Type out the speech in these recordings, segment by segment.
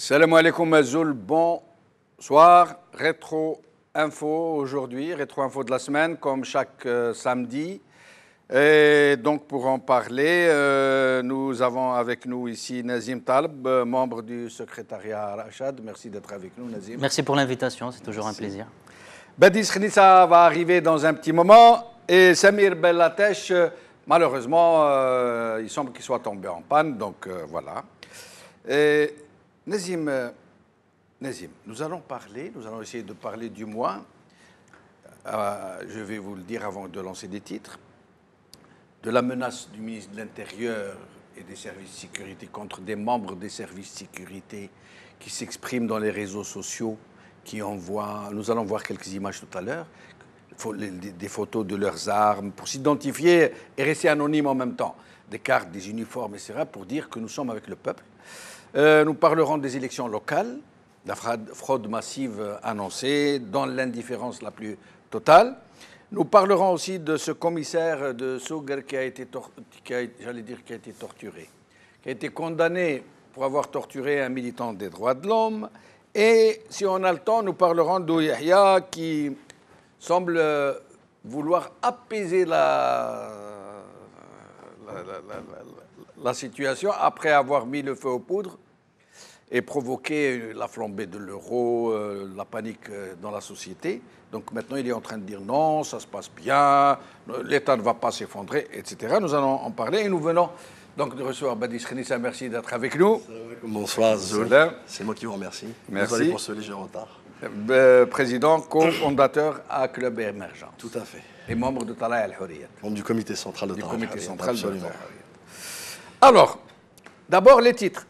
Salam alaikum Mazoul, bonsoir. Rétro Info aujourd'hui, Rétro Info de la semaine, comme chaque samedi. Et donc pour en parler, nous avons avec nous ici Nazim Taleb, membre du secrétariat Rachad. Merci d'être avec nous, Nazim. Merci pour l'invitation, c'est toujours un plaisir. Badis Khnissa va arriver dans un petit moment. Et Samir Bellatesh, malheureusement, il semble qu'il soit tombé en panne, donc voilà. Et Nazim, nous allons essayer de parler du mois. Je vais vous le dire avant de lancer des titres. De la menace du ministre de l'Intérieur et des services de sécurité contre des membres des services de sécurité qui s'expriment dans les réseaux sociaux, qui envoient, nous allons voir quelques images tout à l'heure, des photos de leurs armes pour s'identifier et rester anonymes en même temps, des cartes, des uniformes, etc., pour dire que nous sommes avec le peuple. Nous parlerons des élections locales, de la fraude massive annoncée, dans l'indifférence la plus totale. Nous parlerons aussi de ce commissaire de Sougar qui a été torturé, qui a été condamné pour avoir torturé un militant des droits de l'homme. Et si on a le temps, nous parlerons d'Yahya qui semble vouloir apaiser la situation après avoir mis le feu aux poudres et provoqué la flambée de l'euro, la panique dans la société. Donc maintenant, il est en train de dire non, ça se passe bien, l'État ne va pas s'effondrer, etc. Nous allons en parler et nous venons donc de recevoir Badis Khnissa. Merci d'être avec nous. Bonsoir, Zoul. C'est moi qui vous remercie. Merci. Désolé pour ce léger retard. Président, co-fondateur à Club Émergent. Tout à fait. Et membre de Talaya Al-Houriyat. Membre du comité central de Talaya Al-Houriyat. Du comité central de Absolument. Talaya Al-Houriyat. Alors, d'abord les titres.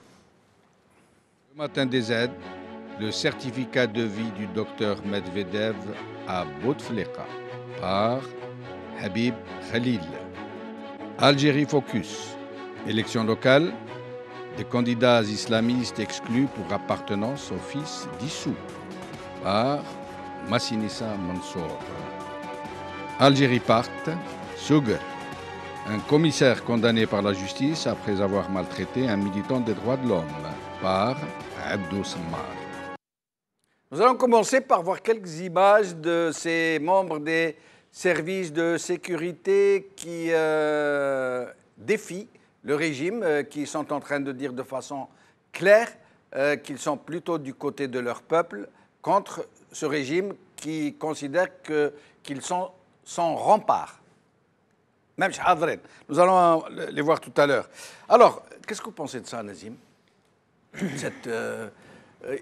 Le matin des aides, le certificat de vie du docteur Medvedev à Bouteflika par Habib Khalil. Algérie Focus. Élections locales. Des candidats islamistes exclus pour appartenance au fils dissous par Massinissa Mansour. Algérie Part. Sougar. Un commissaire condamné par la justice après avoir maltraité un militant des droits de l'homme par Abdou Sammar. Nous allons commencer par voir quelques images de ces membres des services de sécurité qui défient le régime, qui sont en train de dire de façon claire qu'ils sont plutôt du côté de leur peuple contre ce régime qui considère qu'ils sont sans rempart. Même Chadren. Nous allons les voir tout à l'heure. Alors, qu'est-ce que vous pensez de ça, Nazim?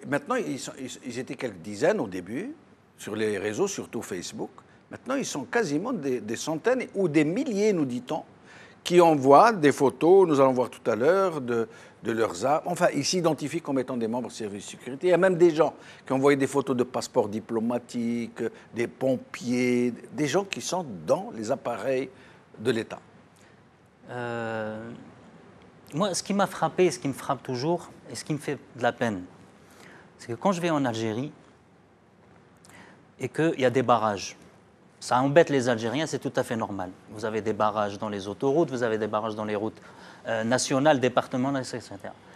Maintenant, ils étaient quelques dizaines au début, sur les réseaux, surtout Facebook. Maintenant, ils sont quasiment des centaines ou des milliers, nous dit-on, qui envoient des photos, nous allons voir tout à l'heure, de leurs armes. Enfin, ils s'identifient comme étant des membres de service de sécurité. Il y a même des gens qui envoient des photos de passeports diplomatiques, des pompiers, des gens qui sont dans les appareils de l'État. Moi, ce qui m'a frappé, ce qui me frappe toujours, et ce qui me fait de la peine, c'est que quand je vais en Algérie et qu'il y a des barrages, ça embête les Algériens, c'est tout à fait normal. Vous avez des barrages dans les autoroutes, vous avez des barrages dans les routes nationales, départementales, etc.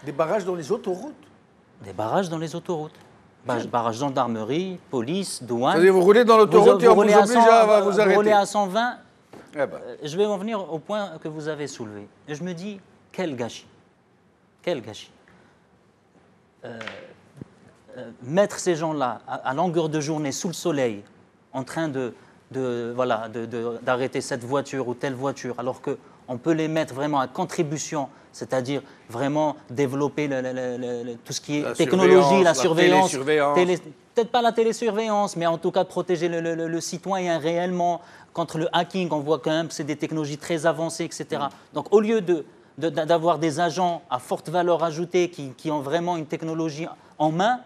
Des barrages dans les autoroutes? Des barrages dans les autoroutes. Barrages gendarmerie, police, douane. C'est-à-dire vous roulez dans l'autoroute et on vous oblige à vous arrêter. Vous roulez à 120. Eh ben. Je vais en venir au point que vous avez soulevé. Et je me dis, quel gâchis. Quel gâchis. Mettre ces gens-là à longueur de journée sous le soleil, en train d'arrêter cette voiture ou telle voiture, alors qu'on peut les mettre vraiment à contribution, c'est-à-dire vraiment développer tout ce qui est technologie, la surveillance, peut-être pas la télésurveillance, mais en tout cas de protéger le citoyen réellement contre le hacking. On voit quand même que c'est des technologies très avancées, etc. Donc au lieu d'avoir des agents à forte valeur ajoutée qui ont vraiment une technologie en main,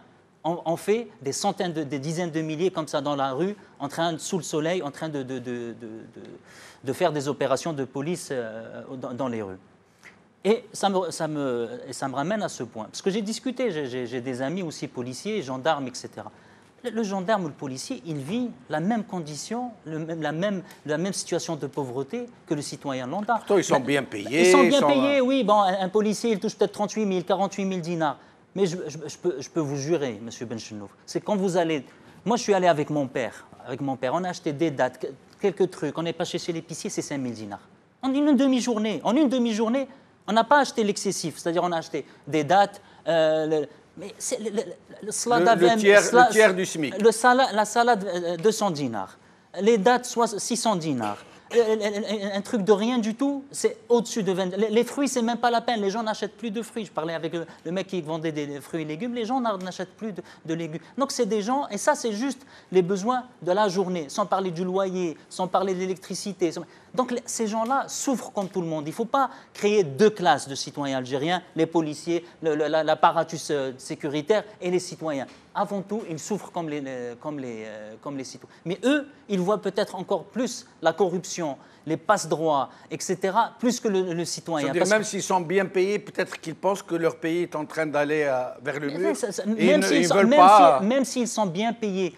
on fait des centaines, des dizaines de milliers comme ça dans la rue, sous le soleil, en train de faire des opérations de police dans les rues. Et ça me ramène à ce point. Parce que j'ai discuté, j'ai des amis aussi policiers, gendarmes, etc. Le gendarme ou le policier, il vit la même condition, la même situation de pauvreté que le citoyen lambda. Pourtant, ils sont bien payés. Ils sont bien payés, oui. Bon, un policier, il touche peut-être 38 000, 48 000 dinars. Mais je peux vous jurer, M. Benchenouf, c'est quand vous allez... Moi, je suis allé avec mon père. On a acheté des dates, quelques trucs. On est passé chez l'épicier, c'est 5 000 dinars. En une demi-journée, on n'a pas acheté l'excessif. C'est-à-dire, on a acheté des dates... mais c'est le tiers du SMIC. La salade, 200 dinars. Les dates, 600 dinars. Un truc de rien du tout, c'est au-dessus de 20. Les fruits, c'est même pas la peine. Les gens n'achètent plus de fruits. Je parlais avec le mec qui vendait des fruits et légumes. Les gens n'achètent plus de légumes. Donc, c'est des gens, et ça, c'est juste les besoins de la journée, sans parler du loyer, sans parler de l'électricité. Donc, ces gens-là souffrent comme tout le monde. Il ne faut pas créer deux classes de citoyens algériens, les policiers, l'apparatus sécuritaire et les citoyens. Avant tout, ils souffrent comme les citoyens. Mais eux, ils voient peut-être encore plus la corruption, les passe-droits, etc., plus que le citoyen. C'est-à-dire même s'ils sont bien payés, peut-être qu'ils pensent que leur pays est en train d'aller vers le mur. Même s'ils sont bien payés,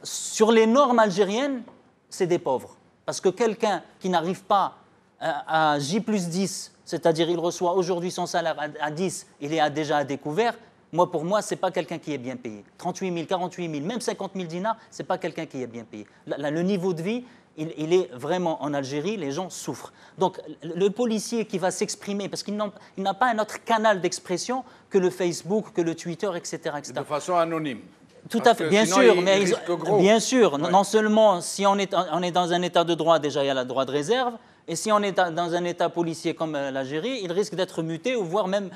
sur les normes algériennes, c'est des pauvres. Parce que quelqu'un qui n'arrive pas à J+10, c'est-à-dire il reçoit aujourd'hui son salaire à 10, il est déjà à découvert, pour moi, ce n'est pas quelqu'un qui est bien payé. 38 000, 48 000, même 50 000 dinars, ce n'est pas quelqu'un qui est bien payé. Le niveau de vie, il est vraiment en Algérie, les gens souffrent. Donc, le policier qui va s'exprimer, parce qu'il n'a pas un autre canal d'expression que le Facebook, que le Twitter, etc. etc. De façon anonyme. Tout à fait, bien sûr, mais bien sûr. Ouais. Non seulement si on est dans un état de droit, déjà il y a le droit de réserve, et si on est dans un état policier comme l'Algérie, il risque d'être muté ou voire même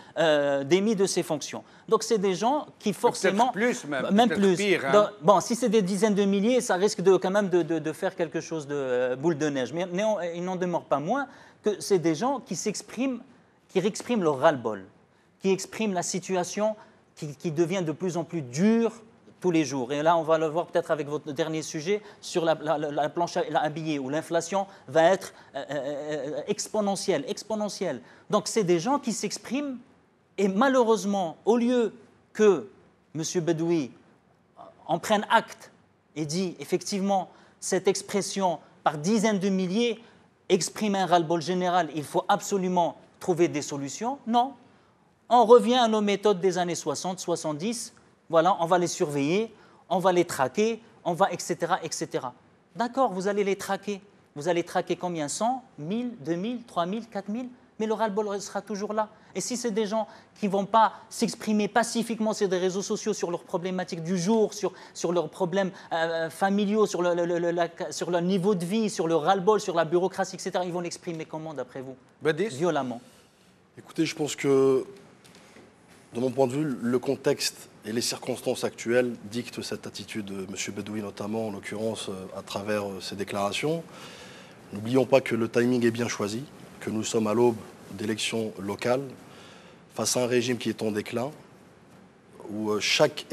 démis de ses fonctions. Donc c'est des gens qui forcément... Peut-être plus même plus. Pire. Hein. Donc, bon, si c'est des dizaines de milliers, ça risque quand même de faire quelque chose de boule de neige. Mais il n'en demeure pas moins que c'est des gens qui expriment leur ras-le-bol, qui expriment la situation qui devient de plus en plus dure tous les jours. Et là, on va le voir peut-être avec votre dernier sujet sur la planche à billets, où l'inflation va être exponentielle. Donc, c'est des gens qui s'expriment, et malheureusement, au lieu que M. Bedoui en prenne acte et dit, effectivement, cette expression par dizaines de milliers exprime un ras-le-bol général, il faut absolument trouver des solutions. Non, on revient à nos méthodes des années 60, 70. Voilà, on va les surveiller, on va les traquer, etc., etc. D'accord, vous allez les traquer. Vous allez traquer combien? 100, 1000, 2000, 3000, 4000? Mais le ras-le-bol sera toujours là. Et si c'est des gens qui ne vont pas s'exprimer pacifiquement sur des réseaux sociaux, sur leurs problématiques du jour, sur leurs problèmes familiaux, sur leur niveau de vie, sur le ras-le-bol, sur la bureaucratie, etc., ils vont l'exprimer comment, d'après vous? Violemment. Écoutez, je pense que, de mon point de vue, le contexte et les circonstances actuelles dictent cette attitude de M. Bedoui, notamment, en l'occurrence, à travers ses déclarations. N'oublions pas que le timing est bien choisi, que nous sommes à l'aube d'élections locales, face à un régime qui est en déclin, où chaque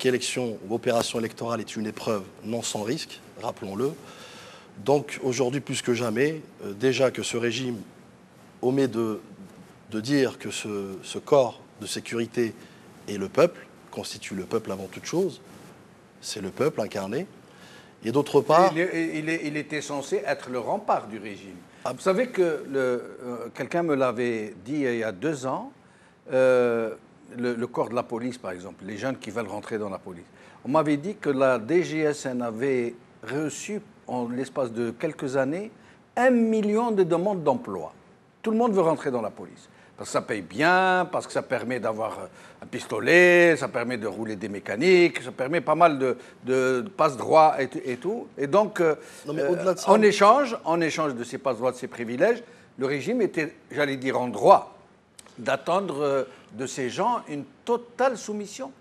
élection ou opération électorale est une épreuve non sans risque, rappelons-le. Donc, aujourd'hui, plus que jamais, déjà que ce régime omet de dire que ce corps de sécurité et le peuple, constitue le peuple avant toute chose, c'est le peuple incarné. Et d'autre part... Il était censé être le rempart du régime. Vous savez que quelqu'un me l'avait dit il y a 2 ans, le corps de la police, par exemple, les jeunes qui veulent rentrer dans la police. On m'avait dit que la DGSN avait reçu, en l'espace de quelques années, 1 million de demandes d'emploi. Tout le monde veut rentrer dans la police. Parce que ça paye bien, parce que ça permet d'avoir un pistolet, ça permet de rouler des mécaniques, ça permet pas mal de passe-droits et tout. Et donc, en échange de ces passe-droits, de ces privilèges, le régime était, j'allais dire, en droit d'attendre de ces gens une totale soumission.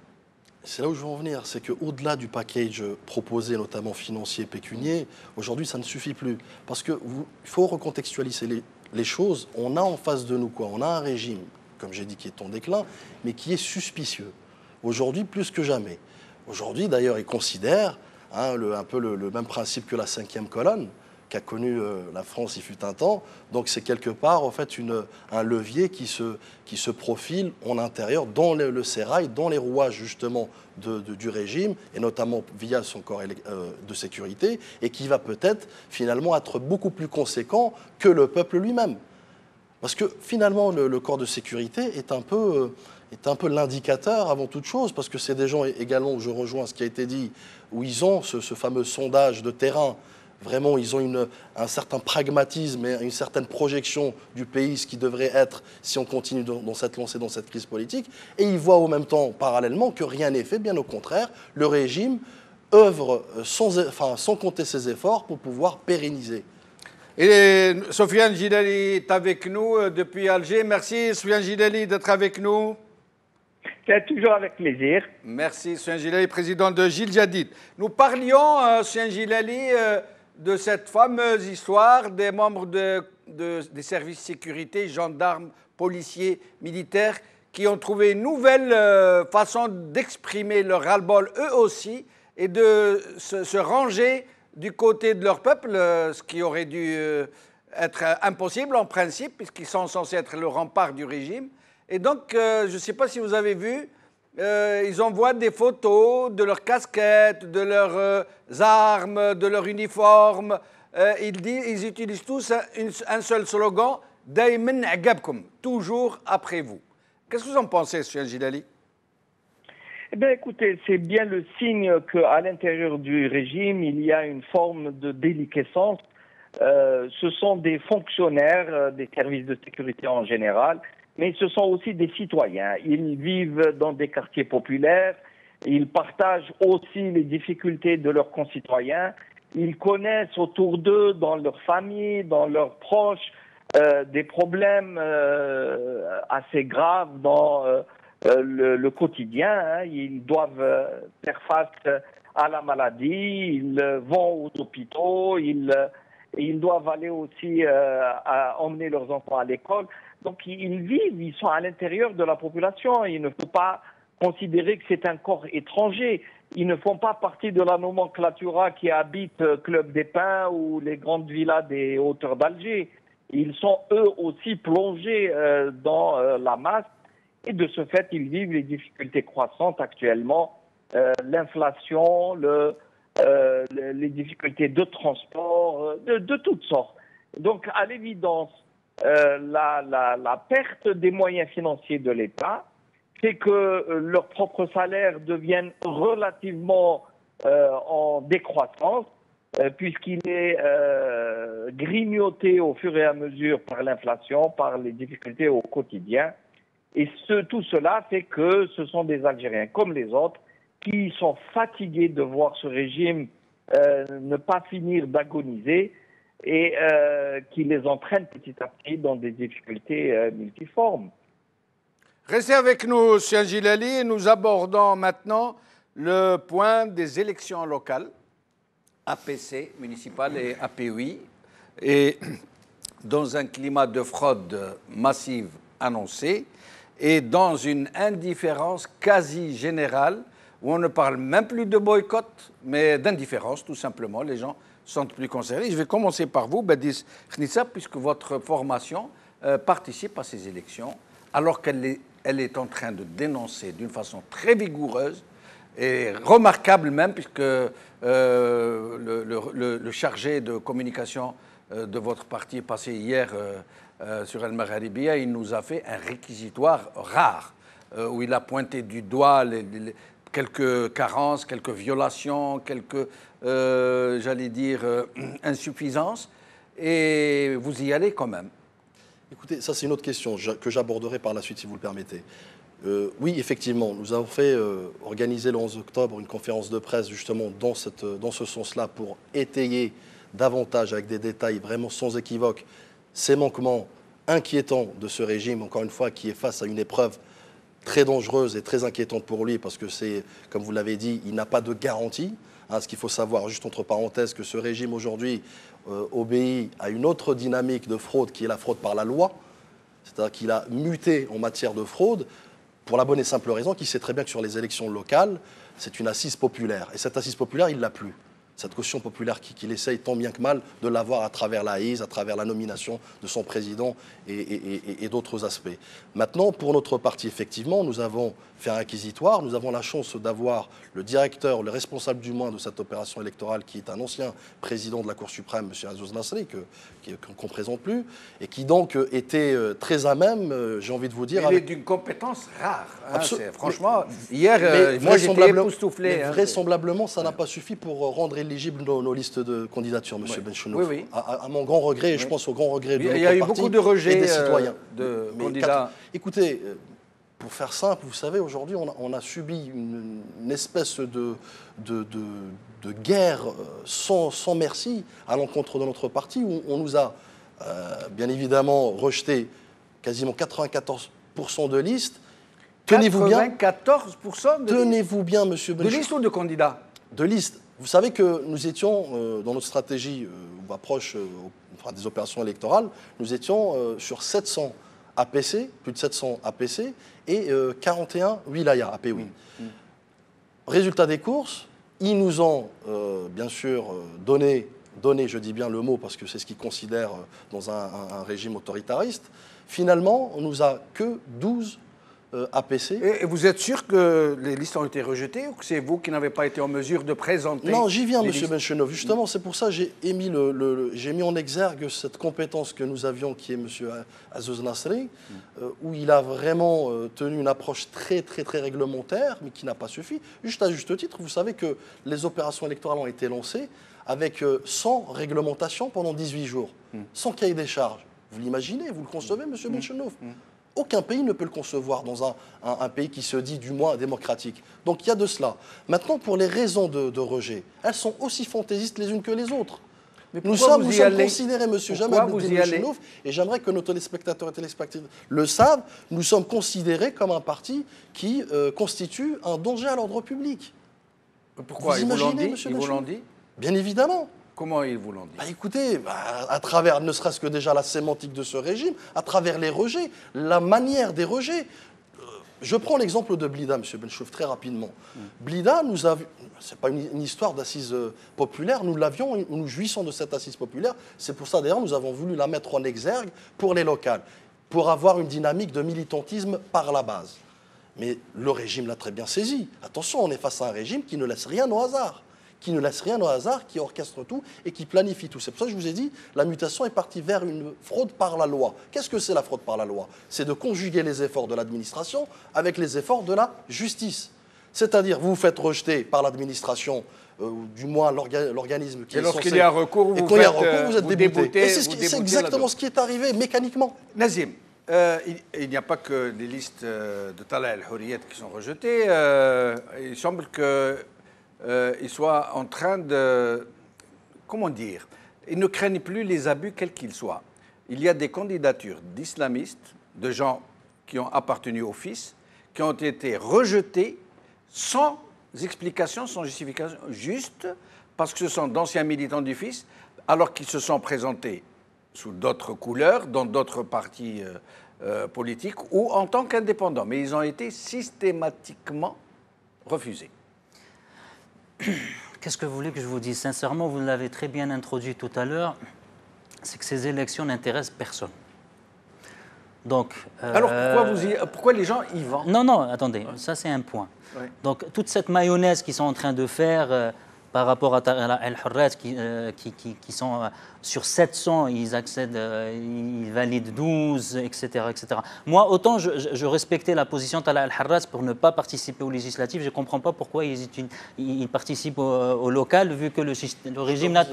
C'est là où je veux en venir, c'est qu'au-delà du package proposé, notamment financier, pécunier, aujourd'hui, ça ne suffit plus. Parce qu'il faut recontextualiser les choses. On a en face de nous quoi? On a un régime, comme j'ai dit, qui est en déclin, mais qui est suspicieux. Aujourd'hui, plus que jamais. Aujourd'hui, d'ailleurs, ils considèrent un peu le même principe que la 5e colonne, qu'a connu la France il fut un temps. Donc c'est quelque part en fait un levier qui se profile en intérieur dans le sérail, dans les rouages justement du régime, et notamment via son corps de sécurité, et qui va peut-être finalement être beaucoup plus conséquent que le peuple lui-même. Parce que finalement, le corps de sécurité est un peu l'indicateur avant toute chose, parce que c'est des gens également, où je rejoins ce qui a été dit, où ils ont ce fameux sondage de terrain. Vraiment, ils ont un certain pragmatisme et une certaine projection du pays, ce qui devrait être, si on continue dans cette lancée, dans cette crise politique. Et ils voient en même temps, parallèlement, que rien n'est fait, bien au contraire. Le régime œuvre sans compter ses efforts pour pouvoir pérenniser. Et Sofiane Jidali est avec nous depuis Alger. Merci Sofiane Jidali d'être avec nous. C'est toujours avec plaisir. Merci Sofiane Jidali, président de Gil Jadid. Nous parlions, Sofiane Jidali, de cette fameuse histoire des membres des services de sécurité, gendarmes, policiers, militaires, qui ont trouvé une nouvelle façon d'exprimer leur ras-le-bol eux aussi et de se ranger du côté de leur peuple, ce qui aurait dû être impossible en principe, puisqu'ils sont censés être le rempart du régime. Et donc, je ne sais pas si vous avez vu, ils envoient des photos de leurs casquettes, de leurs armes, de leur uniforme. Ils utilisent tous un seul slogan, « Daimen agabkum », toujours après vous. Qu'est-ce que vous en pensez, M. Jidali? Eh bien, écoutez, c'est bien le signe qu'à l'intérieur du régime, il y a une forme de déliquescence. Ce sont des fonctionnaires des services de sécurité en général, mais ce sont aussi des citoyens. Ils vivent dans des quartiers populaires, ils partagent aussi les difficultés de leurs concitoyens, ils connaissent autour d'eux, dans leur famille, dans leurs proches, des problèmes assez graves dans le quotidien. Hein. Ils doivent faire face à la maladie, ils vont aux hôpitaux, ils doivent aller aussi emmener leurs enfants à l'école. Donc ils vivent, ils sont à l'intérieur de la population. Il ne faut pas considérer que c'est un corps étranger. Ils ne font pas partie de la nomenclatura qui habite Club des Pins ou les grandes villas des hauteurs d'Alger. Ils sont eux aussi plongés dans la masse et de ce fait, ils vivent les difficultés croissantes actuellement, l'inflation, les difficultés de transport, de toutes sortes. Donc, à l'évidence, la perte des moyens financiers de l'État fait que leurs propres salaires deviennent relativement en décroissance, puisqu'il est grignoté au fur et à mesure par l'inflation, par les difficultés au quotidien. Et tout cela fait que ce sont des Algériens comme les autres qui sont fatigués de voir ce régime ne pas finir d'agoniser et qui les entraîne petit à petit dans des difficultés multiformes. Restez avec nous, M. Jilali. Nous abordons maintenant le point des élections locales, APC, municipales et APUI. Et dans un climat de fraude massive annoncé, et dans une indifférence quasi générale, où on ne parle même plus de boycott, mais d'indifférence, tout simplement. Les gens sont plus concernés. Je vais commencer par vous, Badis Khnissa, puisque votre formation participe à ces élections, alors qu'elle est en train de dénoncer d'une façon très vigoureuse et remarquable même, puisque le chargé de communication de votre parti est passé hier sur El Magharibia, il nous a fait un réquisitoire rare, où il a pointé du doigt quelques carences, quelques violations, quelques, j'allais dire, insuffisances, et vous y allez quand même. Écoutez, ça c'est une autre question que j'aborderai par la suite, si vous le permettez. Oui, effectivement, nous avons fait organiser le 11 octobre une conférence de presse justement dans ce sens-là pour étayer davantage avec des détails vraiment sans équivoque ces manquements inquiétants de ce régime, encore une fois, qui est face à une épreuve très dangereuse et très inquiétante pour lui, parce que c'est, comme vous l'avez dit, il n'a pas de garantie. Hein, ce qu'il faut savoir, juste entre parenthèses, que ce régime aujourd'hui obéit à une autre dynamique de fraude qui est la fraude par la loi. C'est-à-dire qu'il a muté en matière de fraude pour la bonne et simple raison qu'il sait très bien que sur les élections locales, c'est une assise populaire. Et cette assise populaire, il ne l'a plus. cette caution populaire qu'il essaye tant bien que mal de l'avoir à travers la HIS, à travers la nomination de son président et d'autres aspects. Maintenant, pour notre parti, effectivement, nous avons fait un réquisitoire. Nous avons la chance d'avoir le directeur, le responsable du moins de cette opération électorale, qui est un ancien président de la Cour suprême, M. Azouz Nasri, qu'on ne présente plus, et qui donc était très à même, j'ai envie de vous dire... Il est d'une compétence rare. Hein, franchement, hier, moi j'étais époustouflé. Vraisemblablement, ça n'a pas suffi pour rendre éligibles nos listes de candidatures, M. Benchenouf. Oui, oui. À mon grand regret, et je pense au grand regret de notre parti. Il y a eu beaucoup de rejets des citoyens. De candidats. Écoutez, pour faire simple, vous savez, aujourd'hui, on a subi une espèce de guerre sans merci à l'encontre de notre parti, où on nous a bien évidemment rejeté quasiment 94% de listes. Tenez-vous bien. 94% Tenez-vous bien, monsieur Benchenouf. De listes ou de candidats? De listes. Vous savez que nous étions, dans notre stratégie approche des opérations électorales, nous étions sur 700 APC, plus de 700 APC, et 41 wilayas, APOI. Résultat des courses, ils nous ont bien sûr donné, je dis bien le mot parce que c'est ce qu'ils considèrent dans un régime autoritariste, finalement on nous a que 12 APC. Et vous êtes sûr que les listes ont été rejetées ou que c'est vous qui n'avez pas été en mesure de présenter? Non, j'y viens, M. Benchenouf. Justement, c'est pour ça que j'ai mis en exergue cette compétence que nous avions, qui est M. Azouz Nasri, où il a vraiment tenu une approche très réglementaire, mais qui n'a pas suffi. Juste à juste titre, vous savez que les opérations électorales ont été lancées avec 100 réglementations pendant 18 jours, sans cahier des charges. Vous l'imaginez, vous le concevez, M. Benchenouf? Aucun pays ne peut le concevoir dans un pays qui se dit du moins démocratique. Donc il y a de cela. Maintenant, pour les raisons de rejet, elles sont aussi fantaisistes les unes que les autres. Nous sommes considérés, M. Jamel Benchenouf, et j'aimerais que nos téléspectateurs et téléspectatrices le savent, nous sommes considérés comme un parti qui constitue un danger à l'ordre public. Pourquoi? Vous imaginez, ils vous l'ont dit? Bien évidemment. Comment ils vous l'ont dit? Écoutez, à travers ne serait-ce que déjà la sémantique de ce régime, à travers les rejets, la manière des rejets. Je prends l'exemple de Blida, M. Benchenouf, très rapidement. Blida, ce n'est pas une histoire d'assises populaires, nous l'avions, nous jouissons de cette assise populaire. C'est pour ça d'ailleurs nous avons voulu la mettre en exergue pour les locales, pour avoir une dynamique de militantisme par la base. Mais le régime l'a très bien saisi. Attention, on est face à un régime qui ne laisse rien au hasard. Qui orchestre tout et qui planifie tout. C'est pour ça que je vous ai dit, la mutation est partie vers une fraude par la loi. Qu'est-ce que c'est la fraude par la loi? C'est de conjuguer les efforts de l'administration avec les efforts de la justice. C'est-à-dire, vous vous faites rejeter par l'administration, ou du moins l'organisme qui est censé... Et lorsqu'il y a un recours, vous êtes débouté. Et c'est exactement ce qui est arrivé mécaniquement. Nazim, il n'y a pas que les listes de Talal el-Houriyat qui sont rejetées. Il semble que... ils soient en train de... Comment dire? Ils ne craignent plus les abus quels qu'ils soient. Il y a des candidatures d'islamistes, de gens qui ont appartenu au FIS, qui ont été rejetées sans explication, sans justification, juste parce que ce sont d'anciens militants du FIS, alors qu'ils se sont présentés sous d'autres couleurs, dans d'autres partis politiques, ou en tant qu'indépendants. Mais ils ont été systématiquement refusés. Qu'est-ce que vous voulez que je vous dise? Sincèrement, vous l'avez très bien introduit tout à l'heure, c'est que ces élections n'intéressent personne. Donc, alors pourquoi les gens y vont? Non, attendez, ça c'est un point. Oui. Donc toute cette mayonnaise qu'ils sont en train de faire par rapport à El-Houriyat qui sont sur 700, ils accèdent, ils valident 12, etc. Moi, autant je respectais la position de Talal El-Houriyat pour ne pas participer aux législatives, je ne comprends pas pourquoi ils participent au local, vu que le régime n'a...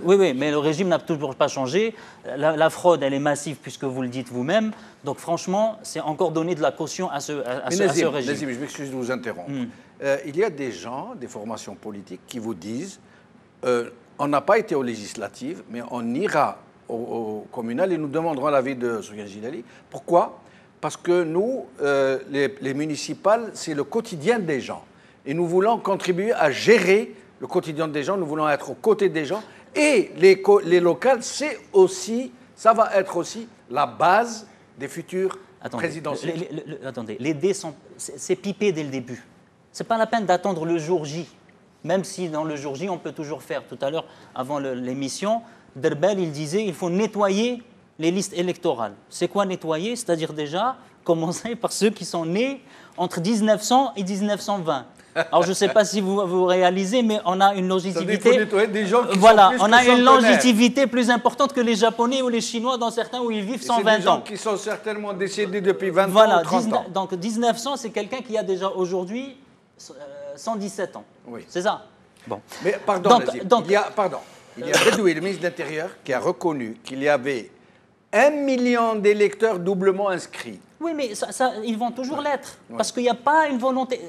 Oui, mais le régime n'a toujours pas changé. La fraude, elle est massive, puisque vous le dites vous-même. Donc franchement, c'est encore donner de la caution à ce régime. Nazim, je m'excuse de vous interrompre. Il y a des gens, des formations politiques qui vous disent on n'a pas été aux législatives, mais on ira au communal et nous demanderons l'avis de Soufiane Jdali. Pourquoi? Parce que nous, les municipales, c'est le quotidien des gens. Et nous voulons contribuer à gérer le quotidien des gens, nous voulons être aux côtés des gens. Et les locales, ça va être aussi la base des futures présidentielles. Attendez, les dés c'est pipé dès le début. Ce n'est pas la peine d'attendre le jour J. même si dans le jour J, on peut toujours faire. Tout à l'heure, avant l'émission, Derbel, il disait qu'il faut nettoyer les listes électorales. C'est quoi nettoyer? C'est-à-dire déjà commencer par ceux qui sont nés entre 1900 et 1920. Alors je ne sais pas si vous réalisez, mais on a une longévité. Des gens qui voilà, sont plus on a une longévité plus importante que les Japonais ou les Chinois dans certains où ils vivent 120 ans. C'est des gens qui sont certainement décédés depuis 20 voilà, ans, 30 ans. Donc 1900, c'est quelqu'un qui a déjà aujourd'hui 117 ans. Oui. C'est ça. Bon. Mais pardon, il y a Bedoui, le ministre de l'Intérieur, qui a reconnu qu'il y avait 1 million d'électeurs doublement inscrits. Oui, mais ils vont toujours l'être. Oui. Parce qu'il n'y a pas une volonté.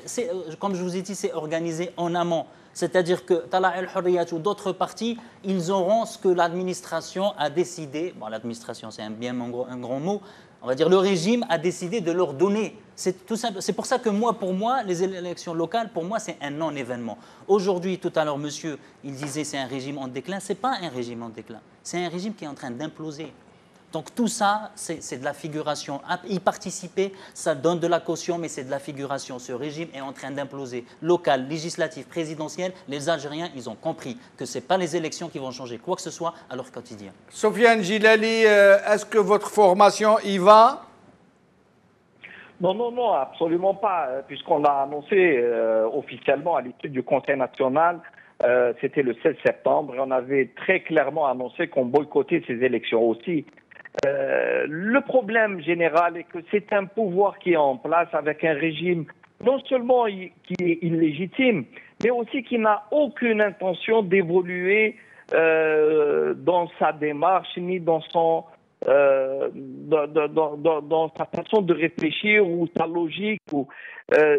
Comme je vous ai dit, c'est organisé en amont. C'est-à-dire que Tala el-Hurriyat ou d'autres partis, ils auront ce que l'administration a décidé. Bon, l'administration, c'est un grand mot. On va dire le régime a décidé de leur donner. C'est tout simple. C'est pour ça que pour moi, les élections locales, pour moi, c'est un non-événement. Aujourd'hui, tout à l'heure, monsieur, il disait c'est un régime en déclin. Ce n'est pas un régime en déclin. C'est un régime qui est en train d'imploser. Donc tout ça, c'est de la figuration. Y participer, ça donne de la caution, mais c'est de la figuration. Ce régime est en train d'imploser. Local, législatif, présidentiel, les Algériens, ils ont compris que ce n'est pas les élections qui vont changer quoi que ce soit à leur quotidien. Sofiane Gilali, est-ce que votre formation y va? Non, absolument pas, puisqu'on l'a annoncé officiellement à l'issue du Conseil national. C'était le 16 septembre et on avait très clairement annoncé qu'on boycottait ces élections aussi. Le problème général est que c'est un pouvoir qui est en place avec un régime non seulement qui est illégitime, mais aussi qui n'a aucune intention d'évoluer dans sa démarche ni dans dans sa façon de réfléchir ou sa logique.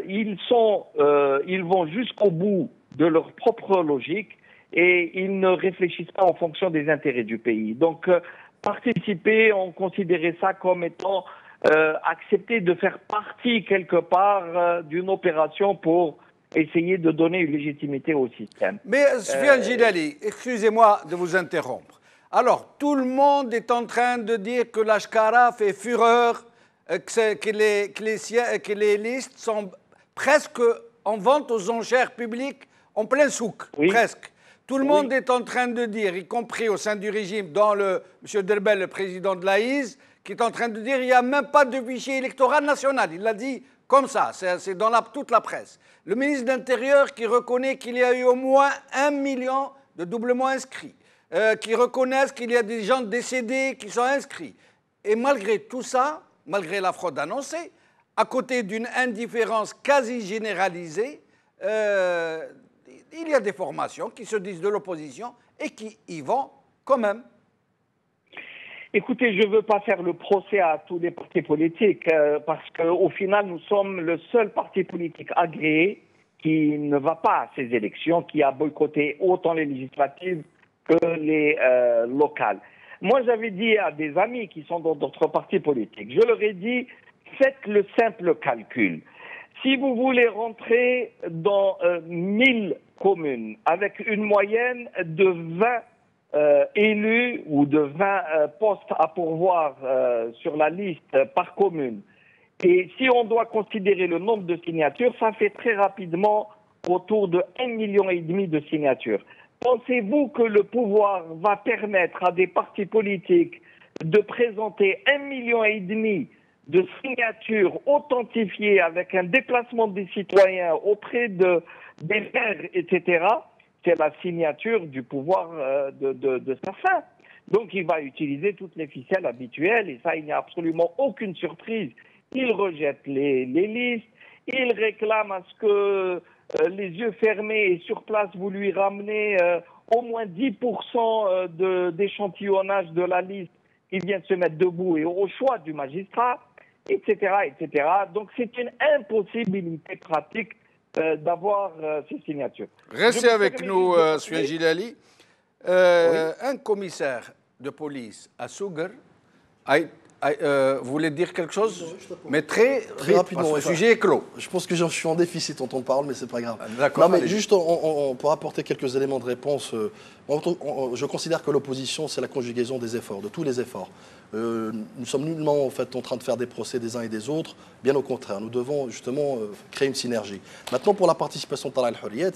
Ils vont jusqu'au bout de leur propre logique et ils ne réfléchissent pas en fonction des intérêts du pays. Donc, participer, on considérait ça comme étant accepter de faire partie quelque part d'une opération pour essayer de donner une légitimité au système. Mais Sofiane Gilali, excusez-moi de vous interrompre. Alors, tout le monde est en train de dire que l'Ashkara fait fureur, que les listes sont presque en vente aux enchères publiques en plein souk, oui. Presque. Tout le monde est en train de dire, y compris au sein du régime, dans M. Derbel, le président de l'AIS, qui est en train de dire qu'il n'y a même pas de fichier électoral national. Il l'a dit comme ça, c'est dans toute la presse. Le ministre de l'Intérieur qui reconnaît qu'il y a eu au moins 1 million de doublement inscrits, qui reconnaissent qu'il y a des gens décédés qui sont inscrits. Et malgré tout ça, malgré la fraude annoncée, à côté d'une indifférence quasi généralisée, il y a des formations qui se disent de l'opposition et qui y vont quand même. Écoutez, je ne veux pas faire le procès à tous les partis politiques parce qu'au final, nous sommes le seul parti politique agréé qui ne va pas à ces élections, qui a boycotté autant les législatives que les locales. Moi, j'avais dit à des amis qui sont dans d'autres partis politiques, je leur ai dit, faites le simple calcul. Si vous voulez rentrer dans 1000 communes avec une moyenne de 20 élus ou de 20 postes à pourvoir sur la liste par commune, et si on doit considérer le nombre de signatures, ça fait très rapidement autour de 1,5 million de signatures. Pensez-vous que le pouvoir va permettre à des partis politiques de présenter 1,5 million de signatures authentifiées avec un déplacement des citoyens auprès des maires, etc., c'est la signature du pouvoir de sa fin. Donc il va utiliser toutes les ficelles habituelles et ça, il n'y a absolument aucune surprise. Il rejette les listes, il réclame à ce que les yeux fermés et sur place, vous lui ramenez au moins 10% d'échantillonnage de la liste qui vient de se mettre debout et au choix du magistrat, etc., etc. Donc c'est une impossibilité pratique d'avoir ces signatures. Restez avec nous, Sofiane Gilali. Un commissaire de police à Sougar voulait dire quelque chose, mais très rapidement. Parce que le sujet est clos. Je pense que je suis en déficit en temps de parole, mais c'est pas grave. D'accord. Non, mais juste pour apporter quelques éléments de réponse, je considère que l'opposition, c'est la conjugaison des efforts, de tous les efforts. Nous sommes nullement en fait en train de faire des procès des uns et des autres. Bien au contraire, nous devons justement créer une synergie. Maintenant, pour la participation de Tala el-Hurriyat,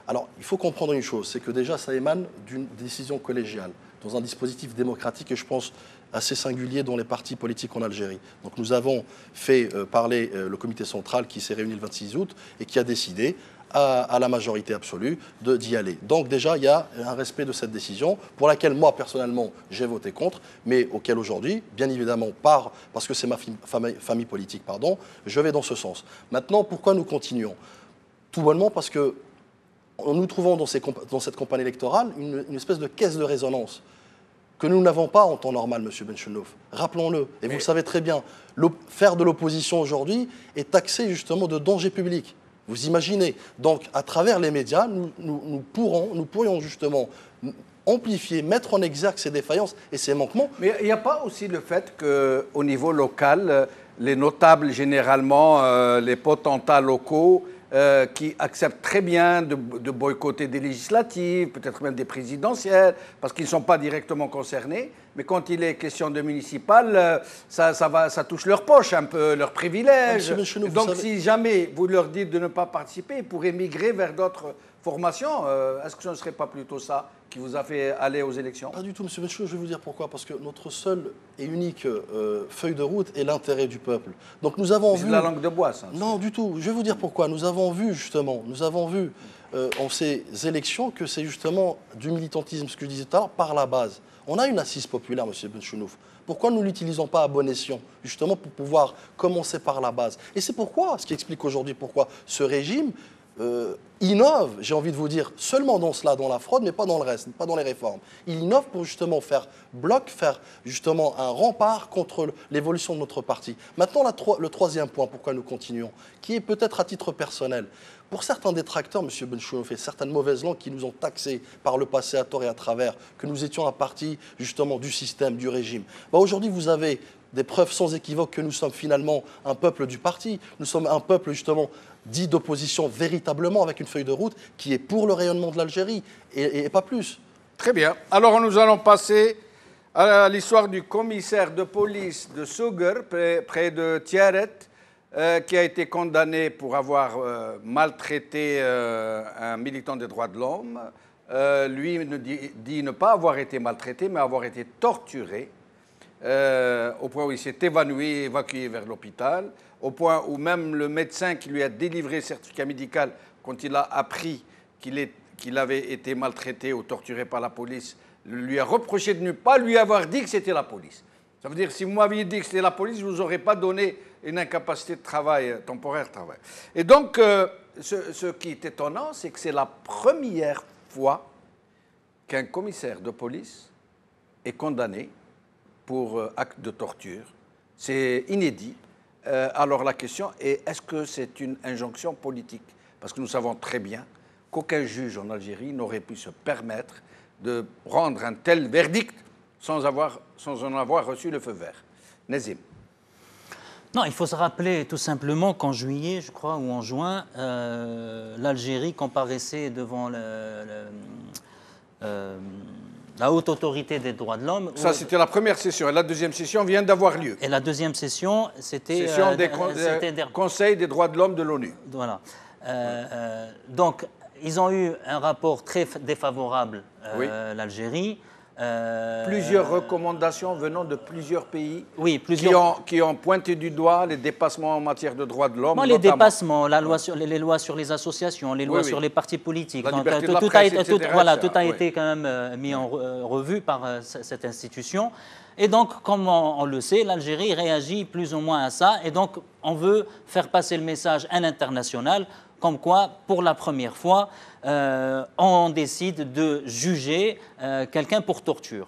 Alors, il faut comprendre une chose, c'est que déjà, ça émane d'une décision collégiale, dans un dispositif démocratique, et je pense assez singulier dans les partis politiques en Algérie. Donc nous avons fait parler le comité central qui s'est réuni le 26 août et qui a décidé, à la majorité absolue, d'y aller. Donc déjà, il y a un respect de cette décision, pour laquelle moi, personnellement, j'ai voté contre, mais auquel aujourd'hui, bien évidemment, parce que c'est ma famille politique, pardon, je vais dans ce sens. Maintenant, pourquoi nous continuons? Tout bonnement parce que nous trouvons dans cette campagne électorale une espèce de caisse de résonance que nous n'avons pas en temps normal, M. Benchenouf. Rappelons-le, et vous le savez très bien, faire de l'opposition aujourd'hui est taxé justement de danger public. Vous imaginez. Donc, à travers les médias, nous pourrions justement amplifier, mettre en exergue ces défaillances et ces manquements. Mais il n'y a pas aussi le fait qu'au niveau local, les notables, généralement, les potentats locaux, qui acceptent très bien de boycotter des législatives, peut-être même des présidentielles, parce qu'ils ne sont pas directement concernés. Mais quand il est question de municipal, ça touche leur poche un peu, leurs privilèges. Donc si jamais vous leur dites de ne pas participer, ils pourraient migrer vers d'autres formations. Est-ce que ce ne serait pas plutôt ça qui vous a fait aller aux élections? Pas du tout, M. Benchenouf, je vais vous dire pourquoi. Parce que notre seule et unique feuille de route est l'intérêt du peuple. Donc nous avons vu... C'est la langue de bois, ça. Non, du tout. Je vais vous dire pourquoi. Nous avons vu, justement, en ces élections que c'est justement du militantisme, ce que je disais tout à l'heure, par la base. On a une assise populaire, M. Benchenouf. Pourquoi nous ne l'utilisons pas à bon escient, justement pour pouvoir commencer par la base? Et c'est pourquoi, ce qui explique aujourd'hui pourquoi ce régime innove, j'ai envie de vous dire, seulement dans cela, dans la fraude, mais pas dans le reste, pas dans les réformes. Il innove pour justement faire bloc, faire justement un rempart contre l'évolution de notre parti. Maintenant, le troisième point, pourquoi nous continuons, qui est peut-être à titre personnel. Pour certains détracteurs, M. Benchenouf, et certaines mauvaises langues qui nous ont taxés par le passé à tort et à travers, que nous étions un parti justement du système, du régime. Aujourd'hui, vous avez des preuves sans équivoque que nous sommes finalement un peuple du parti. Nous sommes un peuple justement dit d'opposition véritablement avec une feuille de route qui est pour le rayonnement de l'Algérie et pas plus. Très bien. Alors nous allons passer à l'histoire du commissaire de police de Souguer, près de Tiaret, qui a été condamné pour avoir maltraité un militant des droits de l'homme. Lui dit ne pas avoir été maltraité, mais avoir été torturé, au point où il s'est évanoui, évacué vers l'hôpital, au point où même le médecin qui lui a délivré le certificat médical, quand il a appris qu'il avait été maltraité ou torturé par la police, lui a reproché de ne pas lui avoir dit que c'était la police. Ça veut dire, si vous m'aviez dit que c'était la police, je ne vous aurais pas donné une incapacité de travail, temporaire de travail. Et donc, ce qui est étonnant, c'est que c'est la première fois qu'un commissaire de police est condamné pour acte de torture. C'est inédit. Alors la question est, est-ce que c'est une injonction politique? Parce que nous savons très bien qu'aucun juge en Algérie n'aurait pu se permettre de rendre un tel verdict sans en avoir reçu le feu vert. Nazim. Non, il faut se rappeler tout simplement qu'en juillet, je crois, ou en juin, l'Algérie comparaissait devant la haute autorité des droits de l'homme. Ça, c'était la première session. Et la deuxième session vient d'avoir lieu. Et la deuxième session, c'était... Session des Conseils des droits de l'homme de l'ONU. Voilà. Donc, ils ont eu un rapport très défavorable, oui. l'Algérie. Plusieurs recommandations venant de plusieurs pays, oui, qui ont pointé du doigt les dépassements en matière de droits de l'homme. Les dépassements, les lois sur les associations, les lois sur les partis politiques. La liberté de la presse, etc., tout a été quand même mis en revue par cette institution. Et donc, comme on le sait, l'Algérie réagit plus ou moins à ça. Et donc, on veut faire passer le message à l'international, comme quoi, pour la première fois, on décide de juger quelqu'un pour torture.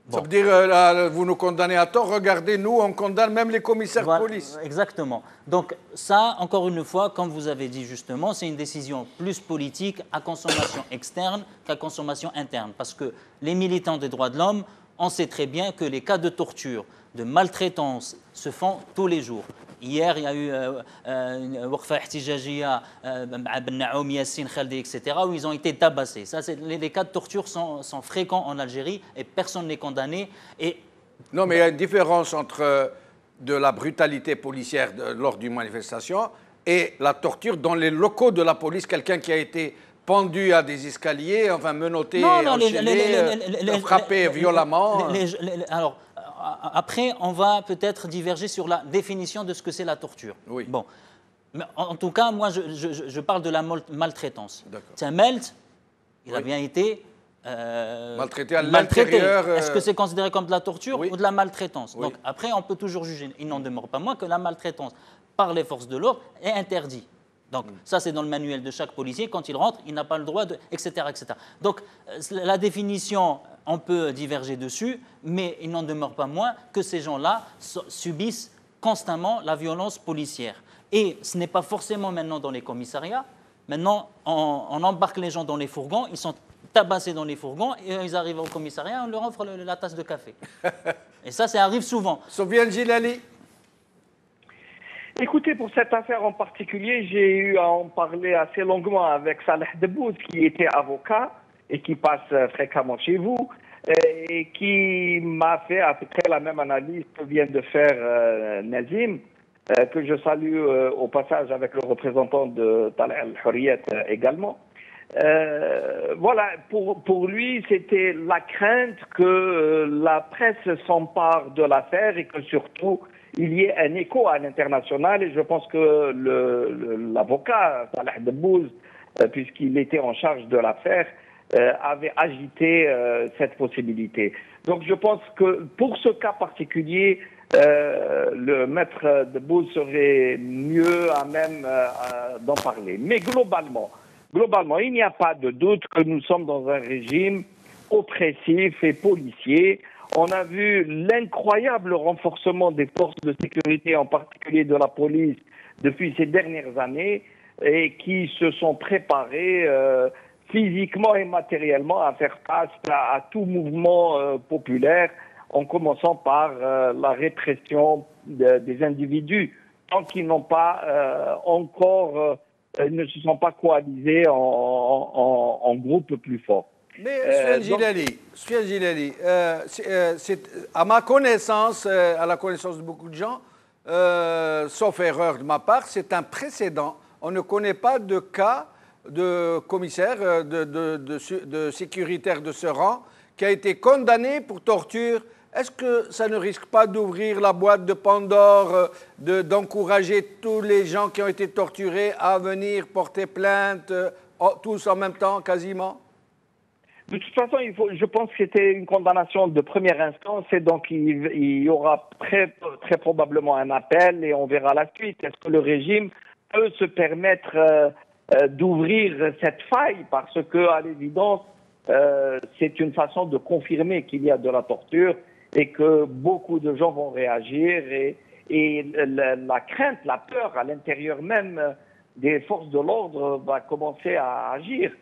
Bon. Ça veut dire, vous nous condamnez à tort, regardez, nous, on condamne même les commissaires de police. Exactement. Donc ça, encore une fois, comme vous avez dit justement, c'est une décision plus politique à consommation externe qu'à consommation interne. Parce que les militants des droits de l'homme, on sait très bien que les cas de torture, de maltraitance se font tous les jours. Hier, il y a eu une Waqfa Ihtijajiya, Ben Naoum, Yassine Khaldi, etc., où ils ont été tabassés. Ça, les cas de torture sont fréquents en Algérie et personne n'est condamné. Non, mais il y a une différence entre de la brutalité policière lors d'une manifestation et la torture dans les locaux de la police, quelqu'un qui a été pendus à des escaliers, enfin menottés, frappés violemment. Alors, après, on va peut-être diverger sur la définition de ce que c'est la torture. Oui. Bon. Mais en tout cas, moi, je parle de la maltraitance. D'accord. Melt, il a bien été maltraité à l'intérieur. Est-ce que c'est considéré comme de la torture ou de la maltraitance? Oui. Donc après, on peut toujours juger. Il n'en demeure pas moins que la maltraitance par les forces de l'ordre est interdite. Donc ça, c'est dans le manuel de chaque policier. Quand il rentre, il n'a pas le droit de... etc., etc. Donc la définition, on peut diverger dessus, mais il n'en demeure pas moins que ces gens-là subissent constamment la violence policière. Et ce n'est pas forcément maintenant dans les commissariats. Maintenant, on embarque les gens dans les fourgons, ils sont tabassés dans les fourgons, et ils arrivent au commissariat, on leur offre la tasse de café. Et ça arrive souvent. Soufiane Djilali. Écoutez, pour cette affaire en particulier, j'ai eu à en parler assez longuement avec Saleh Debbouz, qui était avocat et qui passe fréquemment chez vous, et qui m'a fait à peu près la même analyse que vient de faire Nazim, que je salue au passage avec le représentant de Talal Al-Hurriyat également. Voilà, pour lui, c'était la crainte que la presse s'empare de l'affaire et que surtout il y ait un écho à l'international. Et je pense que l'avocat Saleh Debbouz, puisqu'il était en charge de l'affaire, avait agité cette possibilité. Donc je pense que pour ce cas particulier, le maître Debbouz serait mieux à même d'en parler. Mais globalement, il n'y a pas de doute que nous sommes dans un régime oppressif et policier. On a vu l'incroyable renforcement des forces de sécurité, en particulier de la police, depuis ces dernières années, et qui se sont préparés physiquement et matériellement à faire face à tout mouvement populaire, en commençant par la répression des individus, tant qu'ils n'ont pas encore... ne se sont pas coalisés en groupe plus fort. Mais Soufiane Djilali, à ma connaissance, à la connaissance de beaucoup de gens, sauf erreur de ma part, c'est un précédent. On ne connaît pas de cas de commissaire, de sécuritaire de ce rang qui a été condamné pour torture. Est-ce que ça ne risque pas d'ouvrir la boîte de Pandore, d'encourager tous les gens qui ont été torturés à venir porter plainte, tous en même temps, quasiment? De toute façon, je pense que c'était une condamnation de première instance, et donc il y aura très probablement un appel et on verra la suite. Est-ce que le régime peut se permettre d'ouvrir cette faille, parce que, à l'évidence, c'est une façon de confirmer qu'il y a de la torture et que beaucoup de gens vont réagir, et la crainte, la peur à l'intérieur même des forces de l'ordre va commencer à agir.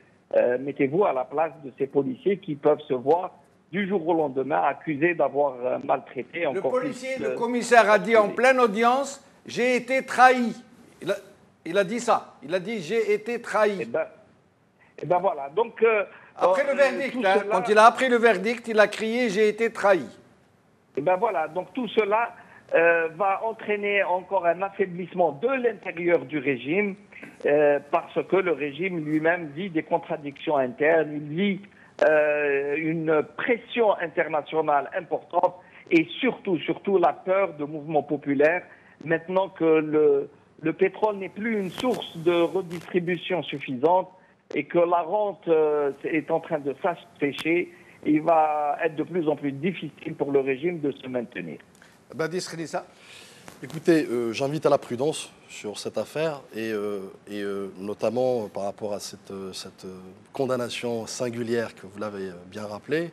Mettez-vous à la place de ces policiers qui peuvent se voir du jour au lendemain accusés d'avoir maltraité. Le commissaire a dit en pleine audience, j'ai été trahi. Il a dit ça. Il a dit, j'ai été trahi. Et ben voilà. Donc, après le verdict, quand il a appris le verdict, il a crié, j'ai été trahi. Et ben voilà. Donc tout cela va entraîner encore un affaiblissement de l'intérieur du régime, parce que le régime lui-même vit des contradictions internes, il vit une pression internationale importante, et surtout la peur de mouvements populaires, maintenant que le pétrole n'est plus une source de redistribution suffisante et que la rente est en train de s'assécher. Il va être de plus en plus difficile pour le régime de se maintenir. Badis Khelissa. Écoutez, j'invite à la prudence sur cette affaire, et notamment par rapport à cette condamnation singulière que vous l'avez bien rappelé.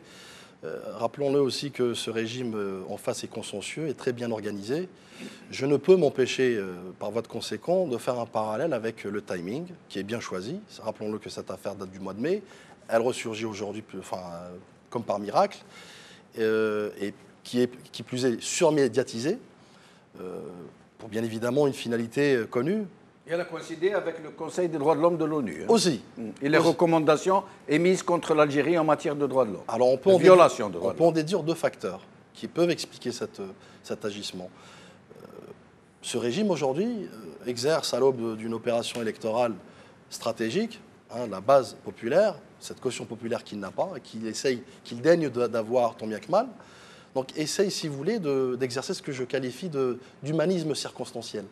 Rappelons-le aussi que ce régime en face est consensueux et très bien organisé. Je ne peux m'empêcher, par voie de conséquent, de faire un parallèle avec le timing, qui est bien choisi. Rappelons-le que cette affaire date du mois de mai. Elle ressurgit aujourd'hui, comme par miracle, et qui plus est surmédiatisée, pour bien évidemment une finalité connue. Et elle a coïncidé avec le Conseil des droits de l'homme de l'ONU. Aussi. Et les recommandations émises contre l'Algérie en matière de droits de l'homme. Alors on peut en déduire deux facteurs qui peuvent expliquer cet agissement. Ce régime aujourd'hui exerce à l'aube d'une opération électorale stratégique hein, la base populaire, cette caution populaire qu'il n'a pas, et qu'il daigne d'avoir tant bien que mal. Donc essaye, si vous voulez, d'exercer ce que je qualifie d'humanisme circonstanciel.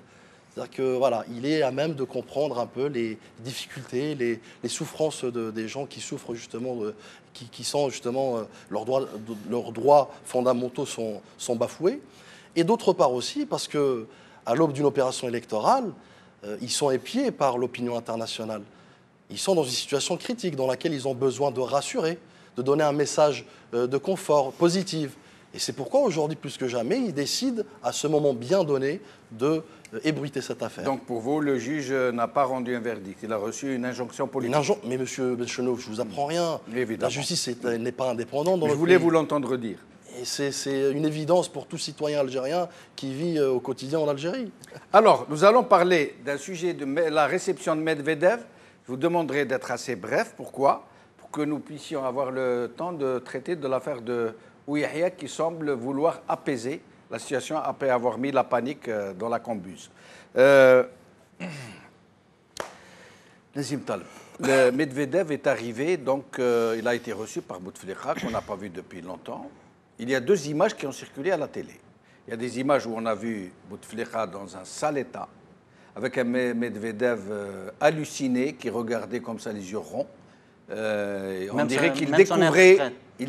C'est-à-dire que voilà, il est à même de comprendre un peu les difficultés, les souffrances des gens qui souffrent justement, qui sentent justement leurs droits fondamentaux sont bafoués. Et d'autre part aussi parce que à l'aube d'une opération électorale, ils sont épiés par l'opinion internationale. Ils sont dans une situation critique dans laquelle ils ont besoin de rassurer, de donner un message de confort, positif. Et c'est pourquoi aujourd'hui, plus que jamais, ils décident à ce moment bien donné de ébruiter cette affaire. Donc pour vous, le juge n'a pas rendu un verdict, il a reçu une injonction politique. Mais monsieur Benchenou, je ne vous apprends rien. Évidemment. La justice n'est pas indépendante dans Je le voulais pays. vous l'entendre dire. Et c'est une évidence pour tout citoyen algérien qui vit au quotidien en Algérie. Alors, nous allons parler d'un sujet de la réception de Medvedev. Je vous demanderai d'être assez bref. Pourquoi? Pour que nous puissions avoir le temps de traiter de l'affaire de Ouihia qui semble vouloir apaiser la situation après avoir mis la panique dans la cambuse. Nazim Taleb, le Medvedev est arrivé, donc il a été reçu par Bouteflika, qu'on n'a pas vu depuis longtemps. Il y a deux images qui ont circulé à la télé. Il y a des images où on a vu Bouteflika dans un sale état, avec un Medvedev halluciné qui regardait comme ça les yeux ronds. On dirait qu'il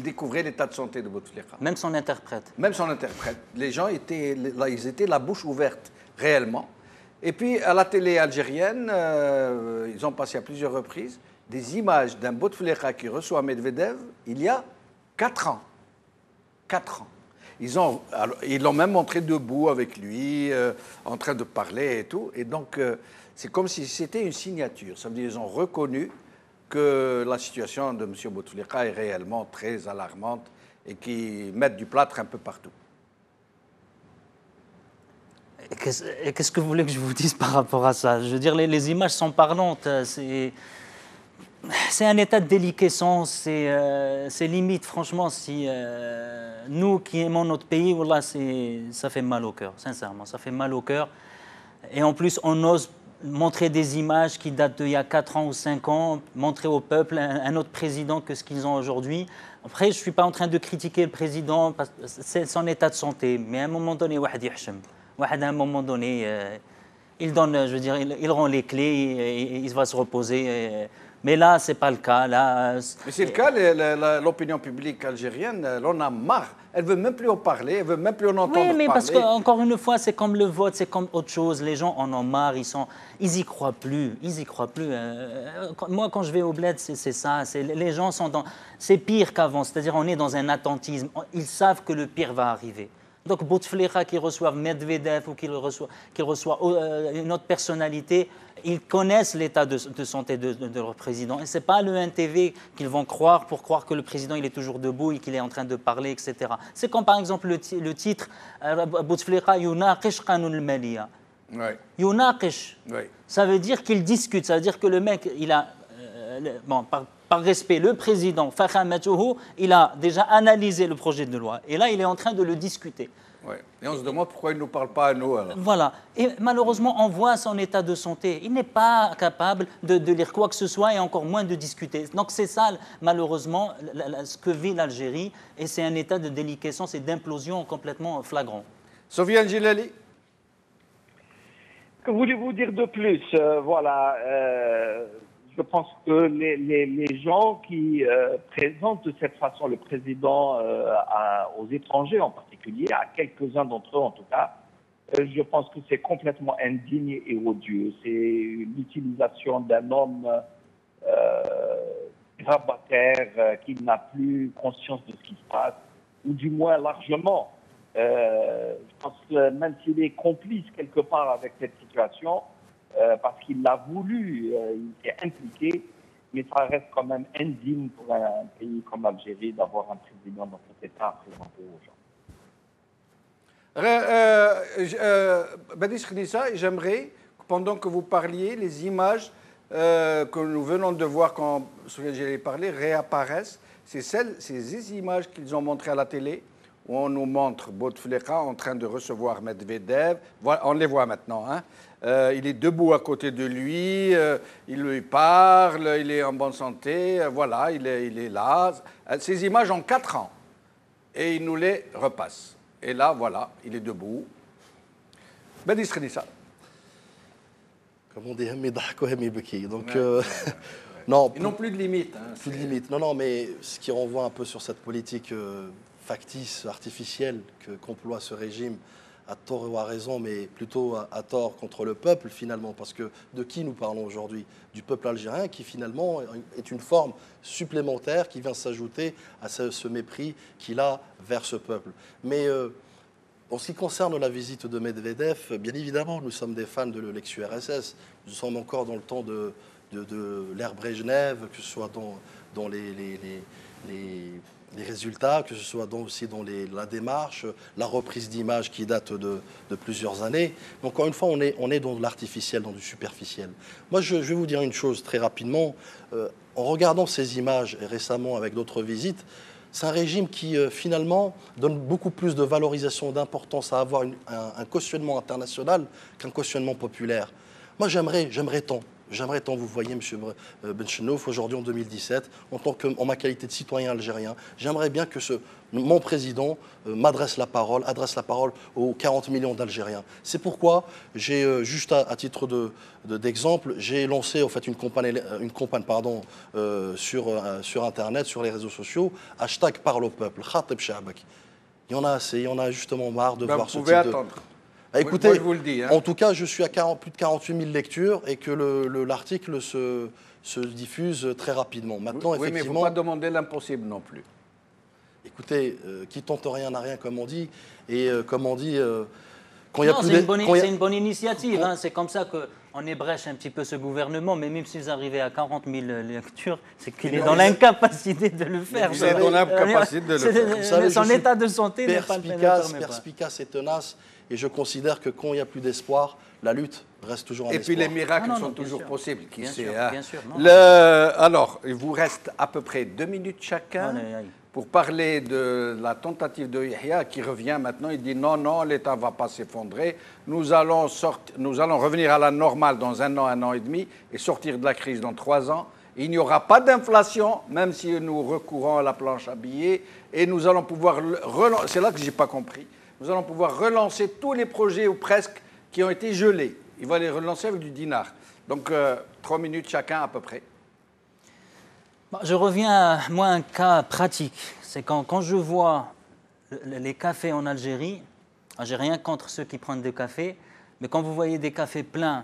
découvrait l'état de santé de Bouteflika. Même son interprète. Même son interprète. Les gens étaient la bouche ouverte, réellement. Et puis, à la télé algérienne, ils ont passé à plusieurs reprises des images d'un Bouteflika qui reçoit Medvedev il y a 4 ans. 4 ans. Ils l'ont même montré debout avec lui, en train de parler et tout. Et donc, c'est comme si c'était une signature. Ça veut dire qu'ils ont reconnu que la situation de M. Bouteflika est réellement très alarmante et qu'ils mettent du plâtre un peu partout. Qu'est-ce que vous voulez que je vous dise par rapport à ça? Je veux dire, les images sont parlantes. C'est un état de déliquescence. C'est limite, franchement, si nous qui aimons notre pays, voilà, ça fait mal au cœur, sincèrement. Ça fait mal au cœur. Et en plus, on ose montrer des images qui datent d'il y a 4 ans ou 5 ans, montrer au peuple un autre président que ce qu'ils ont aujourd'hui. Après, je ne suis pas en train de critiquer le président, parce que c'est son état de santé. Mais à un moment donné, à un moment donné, il donne, je veux dire, il rend les clés, et il va se reposer. Mais là, ce n'est pas le cas. Mais c'est le cas, l'opinion publique algérienne, elle en a marre. Elle ne veut même plus en parler, elle ne veut même plus en entendre parler. Oui, mais parce qu'encore une fois, c'est comme le vote, c'est comme autre chose. Les gens en ont marre, ils y croient plus. Ils y croient plus. Moi, quand je vais au bled, c'est ça. Les gens sont dans... C'est pire qu'avant. C'est-à-dire, on est dans un attentisme. Ils savent que le pire va arriver. Donc, Bouteflika qui reçoit Medvedev ou qu'il reçoit une autre personnalité, ils connaissent l'état de santé de leur président. Et ce n'est pas le NTV qu'ils vont croire pour croire que le président il est toujours debout et qu'il est en train de parler, etc. C'est comme par exemple le titre Bouteflika Yunaqish Qanoun al-Maliya. Yunaqish. Ça veut dire qu'il discute. Ça veut dire que le mec, il a. Par respect, le président, Fakham Matouhou, il a déjà analysé le projet de loi. Et là, il est en train de le discuter. Ouais. Et on se demande pourquoi il ne nous parle pas à nous. Alors. Voilà. Et malheureusement, on voit son état de santé. Il n'est pas capable de lire quoi que ce soit et encore moins de discuter. Donc c'est ça, malheureusement, ce que vit l'Algérie. Et c'est un état de déliquescence et d'implosion complètement flagrant. Sofiane Djilali. Que voulez-vous dire de plus? Voilà. Je pense que les gens qui présentent de cette façon le président aux étrangers en particulier, à quelques-uns d'entre eux en tout cas, je pense que c'est complètement indigne et odieux. C'est l'utilisation d'un homme grabataire qui n'a plus conscience de ce qui se passe, ou du moins largement. Je pense que même s'il est complice quelque part avec cette situation, parce qu'il l'a voulu, il s'est impliqué, mais ça reste quand même indigne pour un pays comme l'Algérie d'avoir un président dans cet état à présenter aux gens. Badis Khnissa, j'aimerais, pendant que vous parliez, les images que nous venons de voir quand j'allais parler réapparaissent. C'est ces images qu'ils ont montrées à la télé où on nous montre Bouteflika en train de recevoir Medvedev. Voilà, on les voit maintenant. Hein. Il est debout à côté de lui, il lui parle, il est en bonne santé, voilà, il est là. Ces images en 4 ans. Et il nous les repasse. Et là, voilà, il est debout. Ben Khenissa. Comme on dit, donc, non, ils n'ont plus de limite. Hein, plus de limite. Non, non, mais ce qui renvoie un peu sur cette politique factice, artificielle qu'emploie ce régime, à tort ou à raison, mais plutôt à tort contre le peuple finalement, parce que de qui nous parlons aujourd'hui? Du peuple algérien qui finalement est une forme supplémentaire qui vient s'ajouter à ce mépris qu'il a vers ce peuple. Mais en ce qui concerne la visite de Medvedev, bien évidemment, nous sommes des fans de l'ex-URSS, nous sommes encore dans le temps de l'ère Brejnev, que ce soit dans les résultats, que ce soit aussi dans la démarche, la reprise d'images qui date de plusieurs années. Mais encore une fois, on est dans de l'artificiel, dans du superficiel. Moi, je vais vous dire une chose très rapidement. En regardant ces images, et récemment avec d'autres visites, c'est un régime qui, finalement, donne beaucoup plus de valorisation, d'importance à avoir un cautionnement international qu'un cautionnement populaire. Moi, j'aimerais tant. J'aimerais tant vous voyez, M. Benchenouf, aujourd'hui en 2017, en ma qualité de citoyen algérien, j'aimerais bien que mon président adresse la parole aux 40 millions d'Algériens. C'est pourquoi j'ai, juste à titre d'exemple, j'ai lancé en fait une campagne sur Internet, sur les réseaux sociaux, hashtag parle au peuple, Khatib Sha'bak. Il y en a assez, il y en a justement marre de voir ce type attendre. Écoutez, moi, je vous le dis, hein. En tout cas, je suis à plus de 48 000 lectures et que l'article se diffuse très rapidement. Maintenant, oui, effectivement, mais il ne faut pas demander l'impossible non plus. Écoutez, qui tente rien n'a rien, comme on dit. Et comme on dit, quand il y a plus c'est une bonne initiative. Hein. C'est comme ça qu'on ébrèche un petit peu ce gouvernement. Mais même si vous arrivez à 40 000 lectures, c'est qu'il est dans l'incapacité de le faire. Il est dans l'incapacité de le faire. Vous savez, son état de santé n'est pas perspicace et tenace. Et je considère que quand il n'y a plus d'espoir, la lutte reste toujours un espoir. Et puis les miracles sont toujours possibles. Bien sûr. Alors, il vous reste à peu près 2 minutes chacun pour parler de la tentative de Yahya qui revient maintenant. Il dit non, l'État ne va pas s'effondrer. Nous allons revenir à la normale dans 1 an et demi et sortir de la crise dans 3 ans. Il n'y aura pas d'inflation, même si nous recourons à la planche à billets. Et nous allons pouvoir relancer. C'est là que je n'ai pas compris. Nous allons pouvoir relancer tous les projets, ou presque, qui ont été gelés. Il va les relancer avec du dinar. Donc, 3 minutes chacun à peu près. Je reviens à moi un cas pratique. C'est quand je vois les cafés en Algérie, j'ai rien contre ceux qui prennent des cafés, mais quand vous voyez des cafés pleins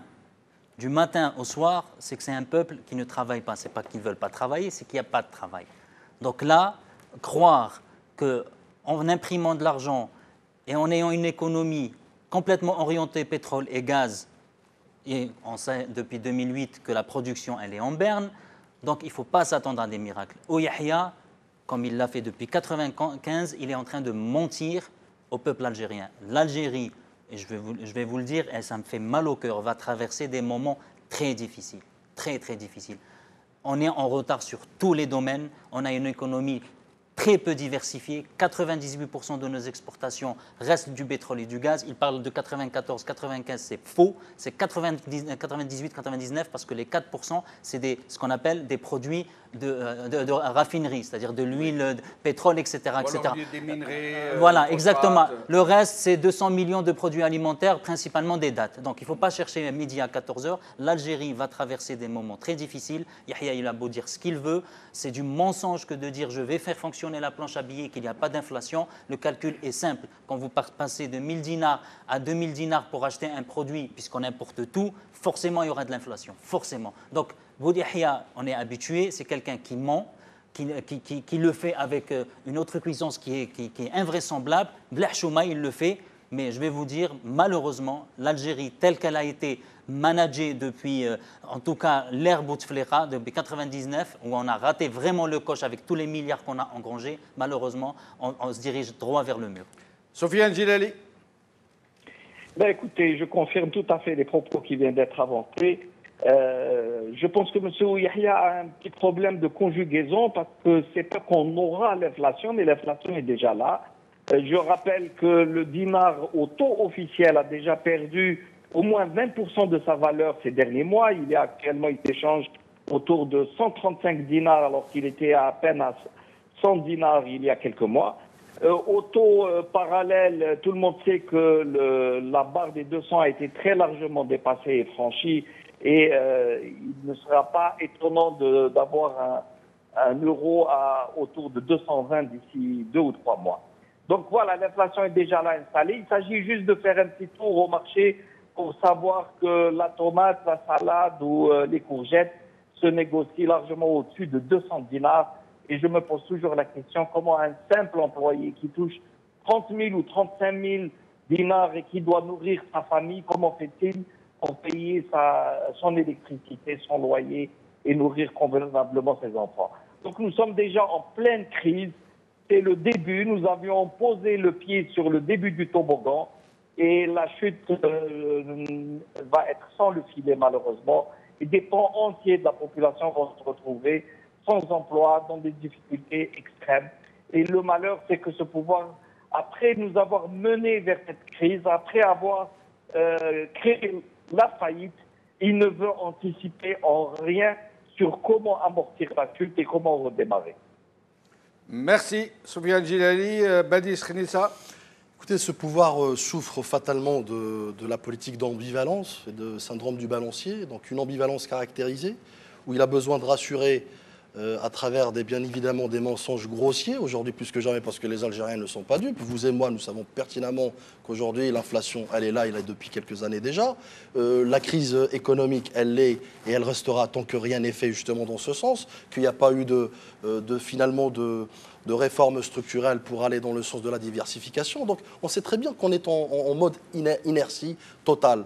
du matin au soir, c'est que c'est un peuple qui ne travaille pas. Ce n'est pas qu'ils ne veulent pas travailler, c'est qu'il n'y a pas de travail. Donc là, croire qu'en imprimant de l'argent et en ayant une économie complètement orientée pétrole et gaz, et on sait depuis 2008 que la production elle est en berne, donc il ne faut pas s'attendre à des miracles. Yahya, comme il l'a fait depuis 1995, il est en train de mentir au peuple algérien. L'Algérie, et je vais vous le dire, et ça me fait mal au cœur, va traverser des moments très difficiles, très difficiles. On est en retard sur tous les domaines, on a une économie très peu diversifiée, 98% de nos exportations restent du pétrole et du gaz. Il parle de 94, 95, c'est faux, c'est 98, 99 parce que les 4%, c'est ce qu'on appelle des produits de raffinerie, c'est-à-dire de l'huile, de pétrole, etc. Des minerais, voilà, exactement. Le reste, c'est 200 millions de produits alimentaires, principalement des dattes. Donc, il ne faut pas chercher midi à 14h. L'Algérie va traverser des moments très difficiles. Yahya, il a beau dire ce qu'il veut. C'est du mensonge que de dire je vais faire fonctionner la planche à billets, qu'il n'y a pas d'inflation. Le calcul est simple. Quand vous passez de 1000 dinars à 2000 dinars pour acheter un produit, puisqu'on importe tout, forcément, il y aura de l'inflation. Forcément. Donc, Yahya, on est habitué, c'est quelqu'un qui ment, qui le fait avec une autre puissance qui est invraisemblable. Blahchouma, il le fait, mais je vais vous dire, malheureusement, l'Algérie, telle qu'elle a été managée depuis, en tout cas, l'ère Bouteflika, depuis 1999, où on a raté vraiment le coche avec tous les milliards qu'on a engrangés, malheureusement, on se dirige droit vers le mur. Sofiane Gilali. Écoutez, je confirme tout à fait les propos qui viennent d'être avancés. Je pense que M. Yahya a un petit problème de conjugaison parce que c'est pas qu'on aura l'inflation, mais l'inflation est déjà là. Je rappelle que le dinar au taux officiel a déjà perdu au moins 20% de sa valeur ces derniers mois. Il s'échange autour de 135 dinars alors qu'il était à peine à 100 dinars il y a quelques mois. Au taux parallèle, tout le monde sait que la barre des 200 a été très largement dépassée et franchie et il ne sera pas étonnant d'avoir un euro autour de 220 d'ici 2 ou 3 mois. Donc voilà, l'inflation est déjà là installée. Il s'agit juste de faire un petit tour au marché pour savoir que la tomate, la salade ou les courgettes se négocient largement au-dessus de 200 dinars. Et je me pose toujours la question, comment un simple employé qui touche 30 000 ou 35 000 dinars et qui doit nourrir sa famille, comment fait-il pour payer son électricité, son loyer et nourrir convenablement ses enfants? Donc nous sommes déjà en pleine crise. C'est le début. Nous avions posé le pied sur le début du toboggan et la chute va être sans le filet malheureusement. Et des pans entiers de la population vont se retrouver sans emploi, dans des difficultés extrêmes. Et le malheur, c'est que ce pouvoir, après nous avoir menés vers cette crise, après avoir créé la faillite, il ne veut anticiper en rien sur comment amortir la chute et comment redémarrer. Merci, Soufiane Djilali. Badis Khnissa. Écoutez, ce pouvoir souffre fatalement de la politique d'ambivalence et de syndrome du balancier, donc une ambivalence caractérisée, où il a besoin de rassurer à travers bien évidemment des mensonges grossiers, aujourd'hui plus que jamais parce que les Algériens ne sont pas dupes. Vous et moi, nous savons pertinemment qu'aujourd'hui l'inflation, elle est là depuis quelques années déjà. La crise économique, elle l'est et elle restera tant que rien n'est fait justement dans ce sens, qu'il n'y a pas eu finalement de réformes structurelles pour aller dans le sens de la diversification. Donc on sait très bien qu'on est en mode inertie totale.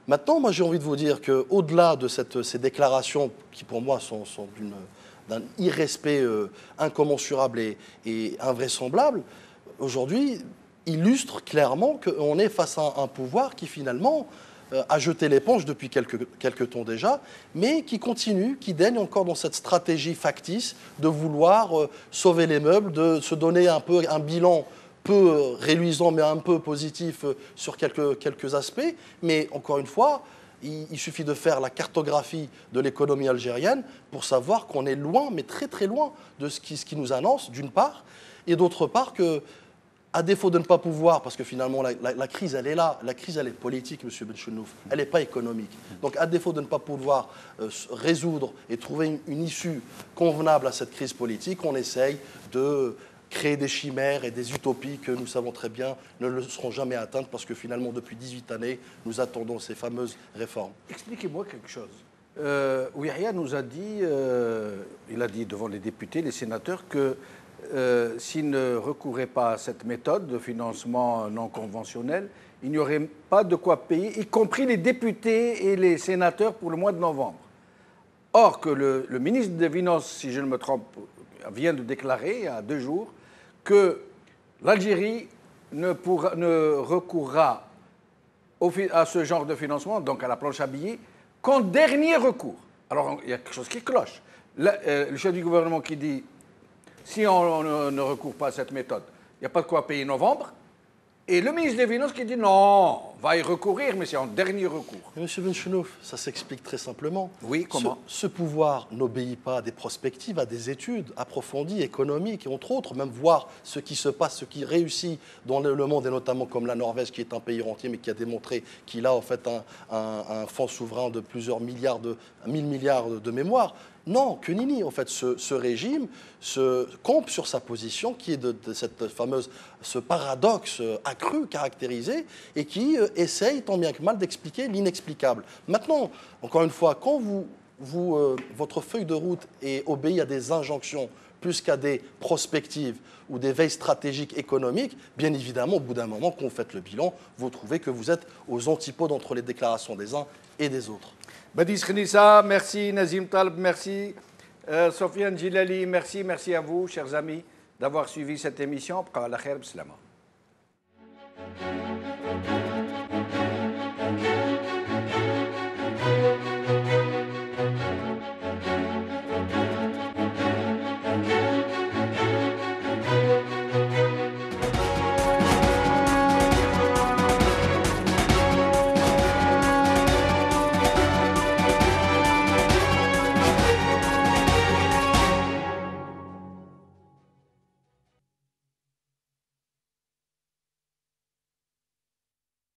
Maintenant, moi j'ai envie de vous dire qu'au-delà de ces déclarations qui pour moi sont d'un irrespect incommensurable et invraisemblable, aujourd'hui, illustre clairement qu'on est face à un pouvoir qui finalement a jeté l'éponge depuis quelques temps déjà, mais qui continue, qui daigne encore dans cette stratégie factice de vouloir sauver les meubles, de se donner un peu un bilan peu réluisant mais un peu positif sur quelques aspects. Mais encore une fois, il suffit de faire la cartographie de l'économie algérienne pour savoir qu'on est loin, mais très très loin de ce qui nous annonce, d'une part, et d'autre part que, à défaut de ne pas pouvoir, parce que finalement la crise elle est là, la crise elle est politique, M. Benchenouf, elle n'est pas économique. Donc à défaut de ne pas pouvoir résoudre et trouver une issue convenable à cette crise politique, on essaye de créer des chimères et des utopies que nous savons très bien ne le seront jamais atteintes parce que finalement, depuis 18 années, nous attendons ces fameuses réformes. Expliquez-moi quelque chose. Ouihia nous a dit, il a dit devant les députés, les sénateurs, que s'il ne recourait pas à cette méthode de financement non conventionnel, il n'y aurait pas de quoi payer, y compris les députés et les sénateurs pour le mois de novembre. Or, que le ministre des Finances, si je ne me trompe, vient de déclarer il y a 2 jours que l'Algérie ne recourra à ce genre de financement, donc à la planche à billets, qu'en dernier recours. Alors, il y a quelque chose qui cloche. Le chef du gouvernement qui dit, si on ne recourt pas à cette méthode, il n'y a pas de quoi payer novembre. Et le ministre des Finances qui dit non, on va y recourir, mais c'est en dernier recours. Monsieur Benchenouf, ça s'explique très simplement. Oui, comment ? Ce pouvoir n'obéit pas à des prospectives, à des études approfondies, économiques, et entre autres, même voir ce qui se passe, ce qui réussit dans le monde, et notamment comme la Norvège, qui est un pays rentier, mais qui a démontré qu'il a en fait un fonds souverain de plusieurs milliards, 1000 milliards de mémoire. Non, que nini. En fait, ce régime se campe sur sa position qui est de cette fameuse, ce paradoxe accru, caractérisé, et qui essaye tant bien que mal d'expliquer l'inexplicable. Maintenant, encore une fois, quand votre feuille de route obéit à des injonctions plus qu'à des prospectives ou des veilles stratégiques économiques, bien évidemment, au bout d'un moment, quand vous faites le bilan, vous trouvez que vous êtes aux antipodes entre les déclarations des uns et des autres. Badis Khnissa, merci. Nazim Taleb, merci. Soufiane Djilali, merci. Merci à vous, chers amis, d'avoir suivi cette émission. Bqa ala khair, bislama.